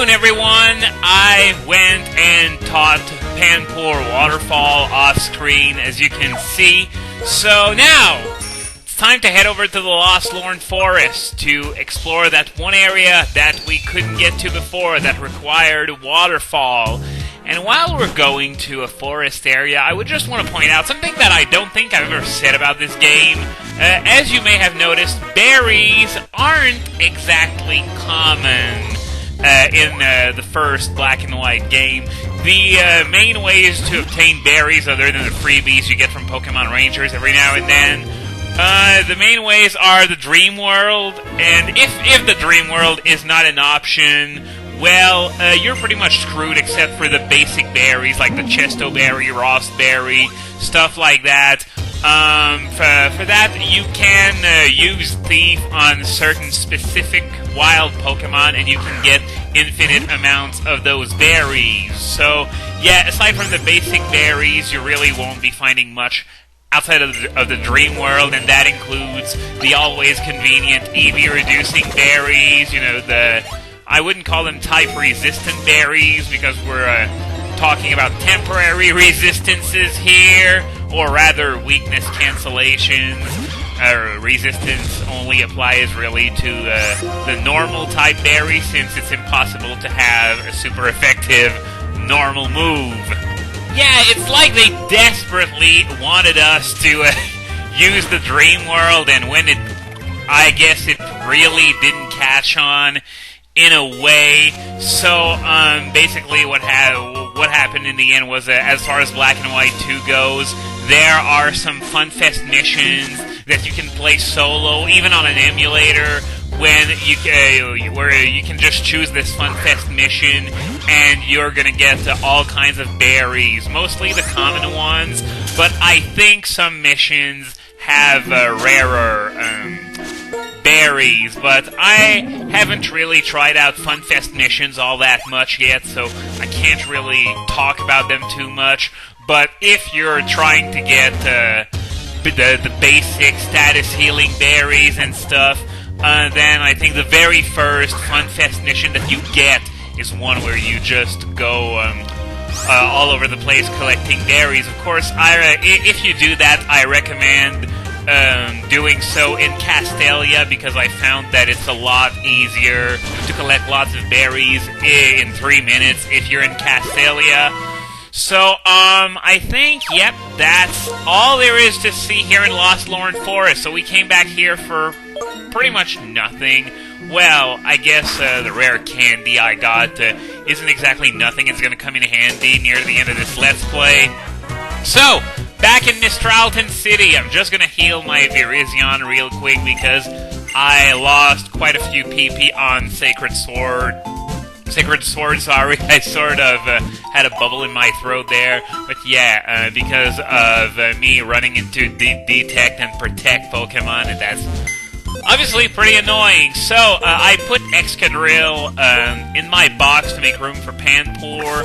afternoon, everyone. I went and taught Panpour Waterfall off screen, as you can see. So now, it's time to head over to the Lostlorn Forest to explore that one area that we couldn't get to before that required waterfall. And while we're going to a forest area, I would just want to point out something that I don't think I've ever said about this game. As you may have noticed, berries aren't exactly common in the first black and white game. The main ways to obtain berries, other than the freebies you get from Pokemon Rangers every now and then, the main ways are the Dream World, and if the Dream World is not an option, well, you're pretty much screwed except for the basic berries, like the Chesto Berry, Rost Berry, stuff like that. For that, you can use Thief on certain specific wild Pokemon, and you can get infinite amounts of those berries. So, yeah, aside from the basic berries, you really won't be finding much outside of the Dream World, and that includes the always convenient EV-reducing berries, you know, I wouldn't call them type-resistant berries, because we're talking about temporary resistances here, or rather weakness cancellations. Resistance only applies really to the normal type berry, since it's impossible to have a super effective normal move. Yeah, it's like they desperately wanted us to use the Dream World, and when I guess it really didn't catch on in a way. So, basically what happened in the end was, as far as Black and White 2 goes, there are some FunFest missions that you can play solo, even on an emulator, where you can just choose this FunFest mission, and you're gonna get all kinds of berries, mostly the common ones, but I think some missions have rarer berries, but I haven't really tried out FunFest missions all that much yet, so I can't really talk about them too much. But if you're trying to get the basic status healing berries and stuff, then I think the very first FunFest mission that you get is one where you just go all over the place collecting berries. Of course, if you do that, I recommend doing so in Castelia, because I found that it's a lot easier to collect lots of berries in 3 minutes if you're in Castelia. So, I think, yep, that's all there is to see here in Lostlorn Forest. So we came back here for pretty much nothing. Well, I guess the rare candy I got isn't exactly nothing. It's going to come in handy near the end of this Let's Play. So, back in Mistralton City, I'm just going to heal my Virizion real quick, because I lost quite a few PP on Sacred Sword, sorry. I sort of had a bubble in my throat there. But yeah, because of me running into Detect and Protect Pokemon, and that's obviously pretty annoying. So, I put Excadrill in my box to make room for Panpour.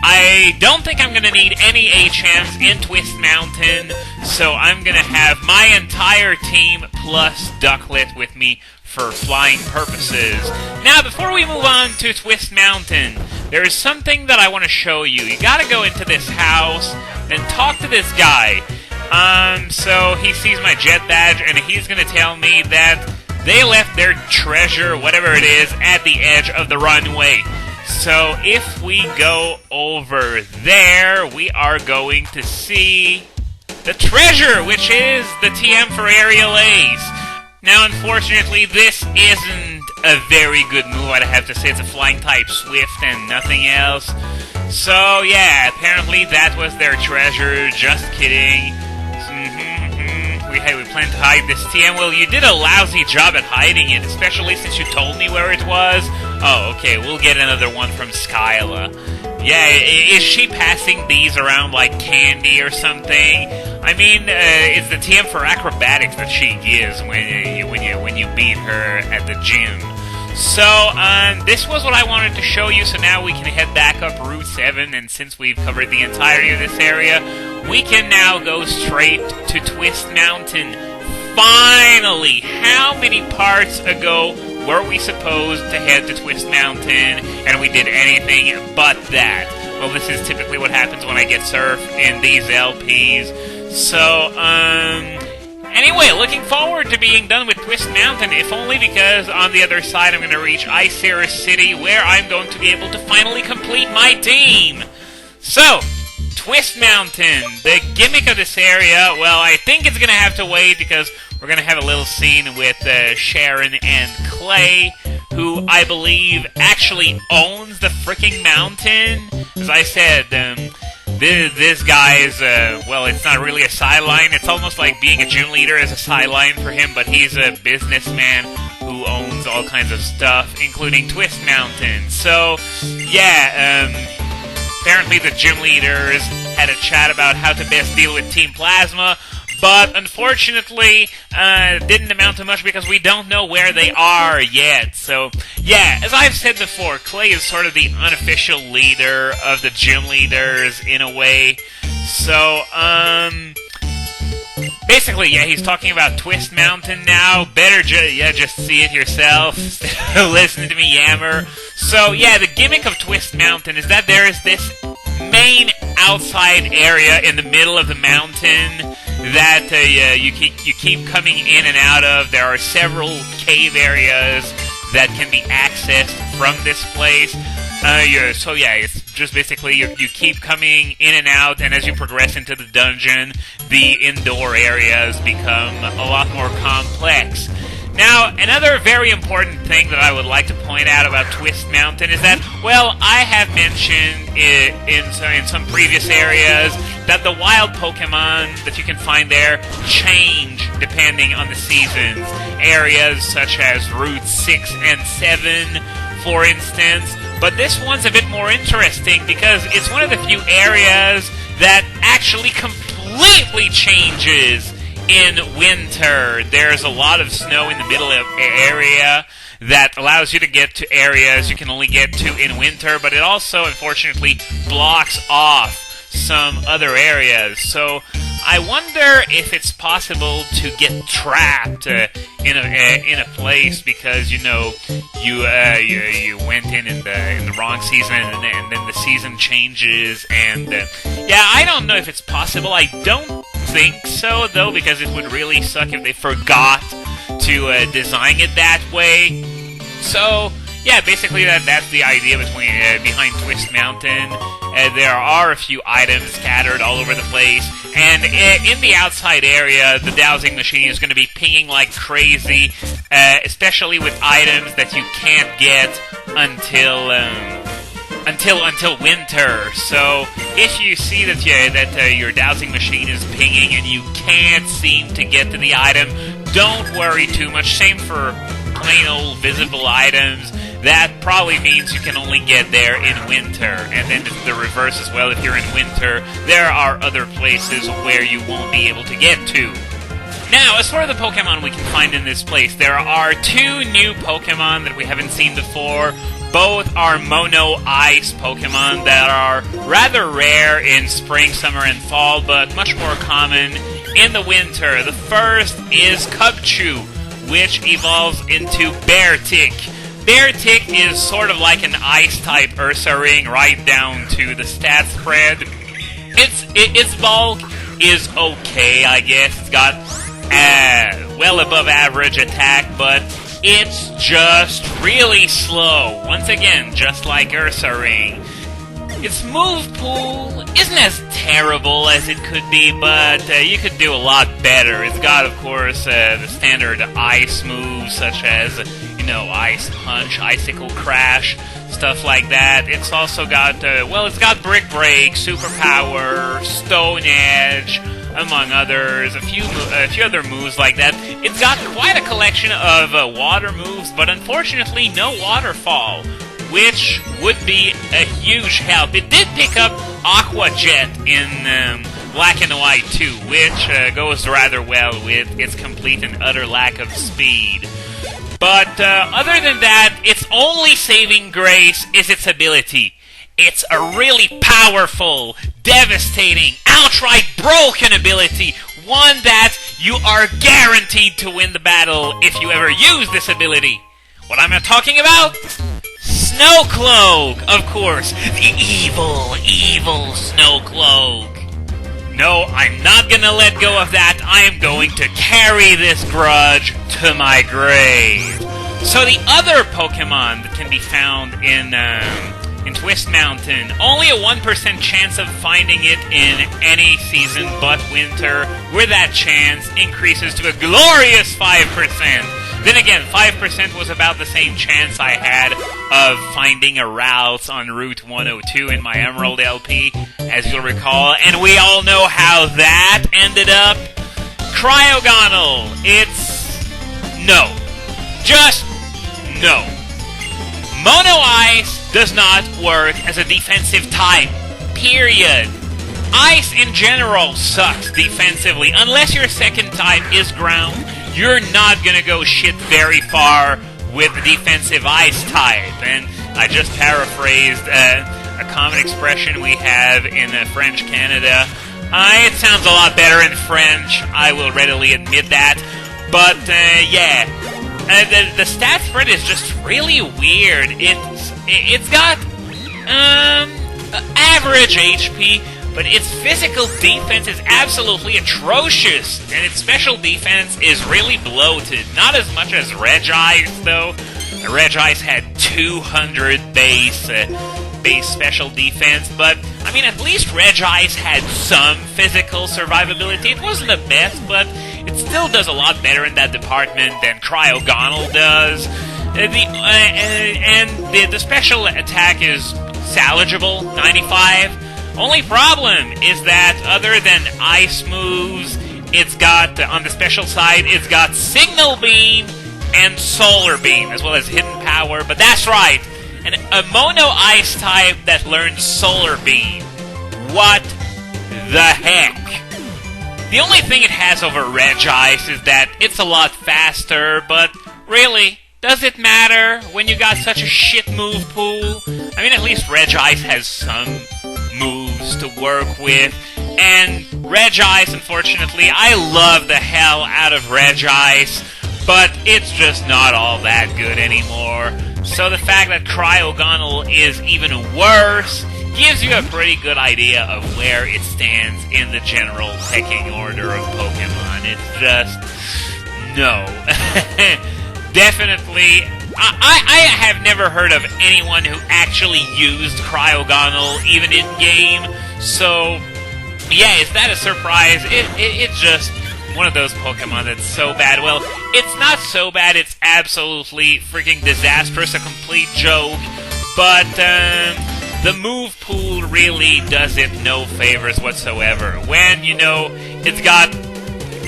I don't think I'm going to need any HMs in Twist Mountain, so I'm going to have my entire team plus Ducklet with me for flying purposes. Now, before we move on to Twist Mountain, there is something that I want to show you. You gotta go into this house and talk to this guy. So he sees my jet badge, and he's gonna tell me that they left their treasure, whatever it is, at the edge of the runway. So if we go over there, we are going to see the treasure, which is the TM for Aerial Ace. Now, unfortunately, this isn't a very good move. I'd have to say it's a flying type Swift and nothing else. So, yeah, apparently that was their treasure. Just kidding. We plan to hide this TM. Well, you did a lousy job at hiding it, especially since you told me where it was. Oh, okay, we'll get another one from Skyla. Yeah, is she passing these around like candy or something? I mean, it's the TM for acrobatics that she gives when you beat her at the gym. So, this was what I wanted to show you, so now we can head back up Route 7, and since we've covered the entirety of this area, we can now go straight to Twist Mountain. Finally! How many parts ago were we supposed to head to Twist Mountain, and we did anything but that. Well, this is typically what happens when I get surf in these LPs. So, anyway, looking forward to being done with Twist Mountain, if only because on the other side I'm going to reach Icera City, where I'm going to be able to finally complete my team. So, Twist Mountain, the gimmick of this area, well, I think it's going to have to wait because we're going to have a little scene with Sharon and Clay, who I believe actually owns the freaking mountain. As I said, this guy is, well, it's not really a sideline. It's almost like being a gym leader is a sideline for him, but he's a businessman who owns all kinds of stuff, including Twist Mountain. So, yeah, apparently the gym leaders had a chat about how to best deal with Team Plasma, but unfortunately, didn't amount to much because we don't know where they are yet. So, yeah, as I've said before, Clay is sort of the unofficial leader of the gym leaders in a way. So, basically, yeah, he's talking about Twist Mountain now. Better just see it yourself. Listen to me yammer. So, yeah, the gimmick of Twist Mountain is that there is this main outside area in the middle of the mountain that you keep coming in and out of. There are several cave areas that can be accessed from this place. So yeah, it's just basically you keep coming in and out, and as you progress into the dungeon, the indoor areas become a lot more complex. Now, another very important thing that I would like to point out about Twist Mountain is that, well, I have mentioned in some previous areas that the wild Pokemon that you can find there change depending on the seasons. Areas such as Route 6 and 7, for instance. But this one's a bit more interesting because it's one of the few areas that actually completely changes in winter. There's a lot of snow in the middle of area that allows you to get to areas you can only get to in winter, but it also, unfortunately, blocks off some other areas. So I wonder if it's possible to get trapped in a place because you went in the wrong season and then the season changes and yeah, I don't know if it's possible. I don't think so though, because it would really suck if they forgot to design it that way. So yeah, basically that's the idea behind Twist Mountain. There are a few items scattered all over the place, and in the outside area, the dowsing machine is going to be pinging like crazy, especially with items that you can't get until winter. So if you see that your dowsing machine is pinging and you can't seem to get to the item, don't worry too much. Same for plain old visible items. That probably means you can only get there in winter. And then the reverse as well. If you're in winter, there are other places where you won't be able to get to. Now, as for the Pokemon we can find in this place, there are two new Pokemon that we haven't seen before. Both are Mono Ice Pokemon that are rather rare in spring, summer, and fall, but much more common in the winter. The first is Cubchoo, which evolves into Beartic. Beartic is sort of like an Ice-type Ursaring, right down to the stats spread. Its bulk is okay, I guess. It's got well above average attack, but it's just really slow. Once again, just like Ursaring. Its move pool isn't as terrible as it could be, but you could do a lot better. It's got, of course, the standard ice moves, such as, Ice Punch, Icicle Crash, stuff like that. It's also got, it's got Brick Break, Superpower, Stone Edge, among others, a few other moves like that. It's got quite a collection of water moves, but unfortunately no Waterfall, which would be a huge help. It did pick up Aqua Jet in Black and White too, which goes rather well with its complete and utter lack of speed. But other than that, its only saving grace is its ability. It's a really powerful, devastating, outright broken ability. One that you are guaranteed to win the battle if you ever use this ability. What am I talking about? Snowcloak, of course. The evil, evil Snowcloak. No, I'm not gonna let go of that. I am going to carry this grudge to my grave. So the other Pokemon that can be found in Twist Mountain, only a 1% chance of finding it in any season but winter, where that chance increases to a glorious 5%. Then again, 5% was about the same chance I had of finding a Routes on Route 102 in my Emerald LP, as you'll recall, and we all know how that ended up. Cryogonal, it's no. Just no. Mono Ice does not work as a defensive type. Period. Ice in general sucks defensively. Unless your second type is ground, you're not gonna go shit very far with the defensive ice type. And I just paraphrased a common expression we have in French Canada. It sounds a lot better in French, I will readily admit that. But, yeah. The stat spread is just really weird. It's got average HP, but its physical defense is absolutely atrocious, and its special defense is really bloated. Not as much as Regice, though. Regice had 200 base special defense, but, I mean, at least Regice had some physical survivability. It wasn't the best, but it still does a lot better in that department than Cryogonal does. The special attack is salvageable, 95. Only problem is that other than ice moves, it's got, on the special side, it's got Signal Beam and Solar Beam, as well as Hidden Power, but that's right, a Mono Ice type that learns Solar Beam. What the heck? The only thing it has over Regice is that it's a lot faster, but really, does it matter when you got such a shit move pool? I mean, at least Regice has some moves to work with, and Regice, unfortunately, I love the hell out of Regice, but it's just not all that good anymore. So the fact that Cryogonal is even worse gives you a pretty good idea of where it stands in the general pecking order of Pokemon. It's just no. Definitely, I have never heard of anyone who actually used Cryogonal, even in-game, so, yeah, is that a surprise? It's just one of those Pokemon that's so bad. Well, it's not so bad, it's absolutely freaking disastrous, a complete joke, but, the move pool really does it no favors whatsoever. When, you know, it's got,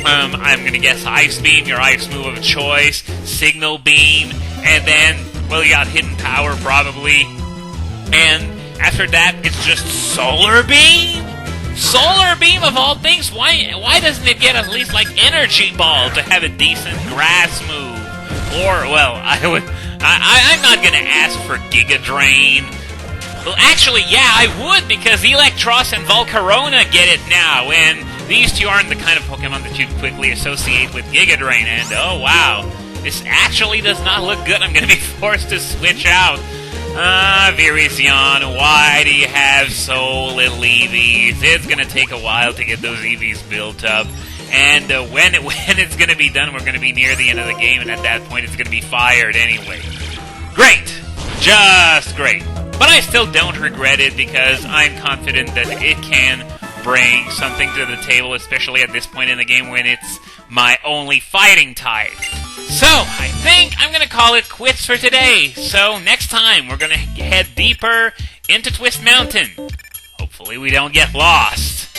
I'm gonna guess Ice Beam, your ice move of choice, Signal Beam, and then, well, you got Hidden Power probably, and after that, it's just Solar Beam? Solar Beam of all things? Why doesn't it get at least, like, Energy Ball to have a decent grass move? Or, well, I'm not gonna ask for Giga Drain. Well, actually, yeah, I would, because Electros and Volcarona get it now, and these two aren't the kind of Pokemon that you'd quickly associate with Giga Drain, and oh wow, this actually does not look good. I'm going to be forced to switch out. Virizion, why do you have so little EVs? It's going to take a while to get those EVs built up, and when it's going to be done, we're going to be near the end of the game, and at that point, it's going to be fired anyway. Great! Just great. But I still don't regret it, because I'm confident that it can bring something to the table, especially at this point in the game when it's my only fighting type. So, I think I'm going to call it quits for today. So, next time, we're going to head deeper into Twist Mountain. Hopefully we don't get lost.